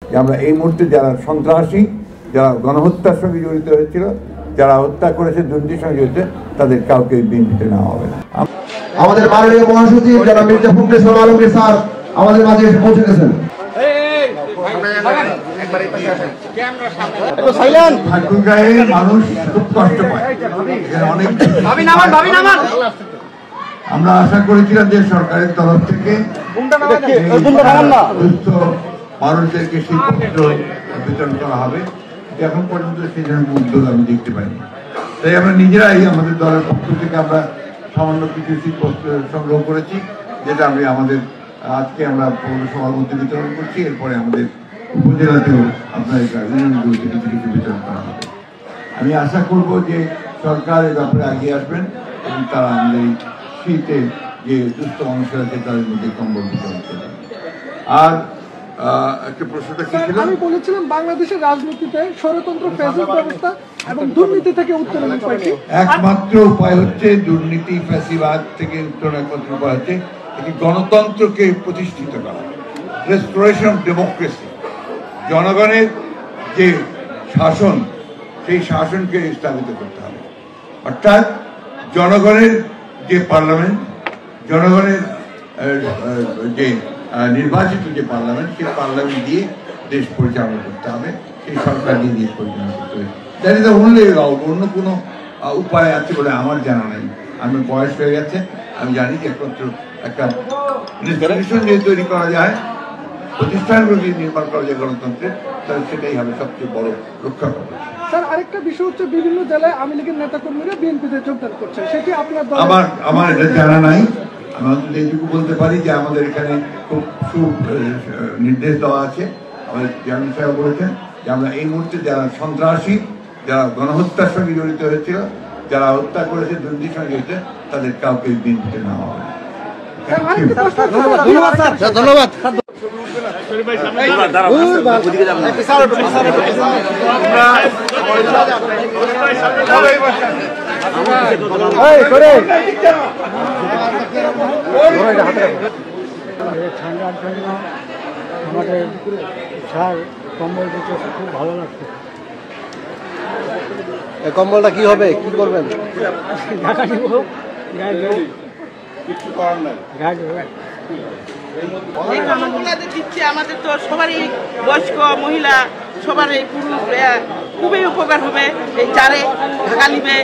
যে আমরা এই মুহূর্তে যারা সন্ত্রাসী, যারা গণহত্যার সঙ্গে জড়িত হয়েছিল, যারা হত্যা করেছে, দুর্নীতির সঙ্গে জড়িত, তাদের কাউকে বিএনপিতে নেওয়া হবে না। আমাদের মাননীয় মহাসচিব যারা মির্জা ফখরুল ইসলাম আলমগীর স্যার আমাদের মাঝে এসে পৌঁছে গেছেন। মানুষ খুব কষ্ট পায়, অনেক আমরা আশা করেছিলাম যে সরকারের তরফ থেকে মানুষদেরকে শীতপত্র বিতরণ করা হবে, এখন পর্যন্ত সেই ধরনের উদ্যোগ আমি দেখতে পাইনি। তাই আমরা নিজেরাই আমাদের দলের পক্ষ থেকে আমরা সামান্য কিছু শীতপত্র সংগ্রহ করেছি, যেটা আমাদের আজকে আমরা পৌরসভার মধ্যে বিতরণ করছি। এরপরে আমাদের উপজেলাতেও আপনার ইউনিয়নগুলোতে কিছু কিছু বিতরণ করা হবে। আমি আশা করব যে সরকার এ ব্যাপারে এগিয়ে আসবেন এবং তারা আমাদের এই শীতে যে দুস্থ মানুষের আছে তাদের মধ্যে কম্বল বিতরণ করবেন। আর একটা প্রশ্নটা কি ছিল? আমি বলেছিলাম বাংলাদেশের রাজনীতিতে ষড়যন্ত্র, ফ্যাসিস্ট ব্যবস্থা এবং দুর্নীতি থেকে উত্তরণের উপায় কি? একমাত্র উপায় হচ্ছে দুর্নীতি, ফ্যাসিবাদ থেকে উত্তরণের একমাত্র উপায় হচ্ছে একটি গণতন্ত্রকে প্রতিষ্ঠিত করা, রেস্টোরেশন অফ ডেমোক্রেসি। জনগণের যে শাসন, সেই শাসনকে স্থাপিত করতে হবে। অর্থাৎ জনগণের যে পার্লামেন্ট, জনগণের যে নির্বাচিত যে পার্লামেন্ট, সেই পার্লামেন্ট দিয়ে দেশ পরিচালনা করতে হবে, সেই সরকার দিয়ে দেশ পরিচালনা করতে হবে। That is the only route. অন্য কোনো উপায় আছে বলে আমার জানা নেই। আমার বয়স হয়ে গেছে, আমি জানি যে একমাত্র একটা ইনস্টিটিউশন যদি তৈরি করা যায়, প্রতিষ্ঠানগুলো যদি নির্মাণ করা যায় গণতন্ত্রের, তাহলে সেটাই হবে সবচেয়ে বড় রক্ষা কবচ। স্যার, আরেকটা বিষয় হচ্ছে বিভিন্ন জেলায় আওয়ামী লীগের নেতাকর্মীরা বিএনপিতে যোগদান করছে, সেটি আপনার আমার এটা জানা নাই। আমি অন্তত এইটুকু বলতে পারি যে আমাদের এখানে খুব নির্দেশ দেওয়া আছে। আমাদের চেয়ারম্যান সাহেব বলেছেন যে আমরা এই মুহূর্তে যারা সন্ত্রাসী, যারা গণহত্যার সঙ্গে জড়িত হয়েছিল, যারা হত্যা করেছে, দুর্নীতির সঙ্গে জড়িত, তাদের কাউকে বিএনপিতে নেওয়া হবে না। ধন্যবাদ। ঠান্ডার জন্য আমাদের শাল কম্বল দিতে খুব ভালো লাগছে। এই কম্বলটা কি হবে, কি করবেন? এই কম্বলগুলো দিচ্ছে আমাদের তো সবারই, বয়স্ক মহিলা সবারই, পুরুষ খুবই উপকার হবে। এই চারে ঢাকা নিবে।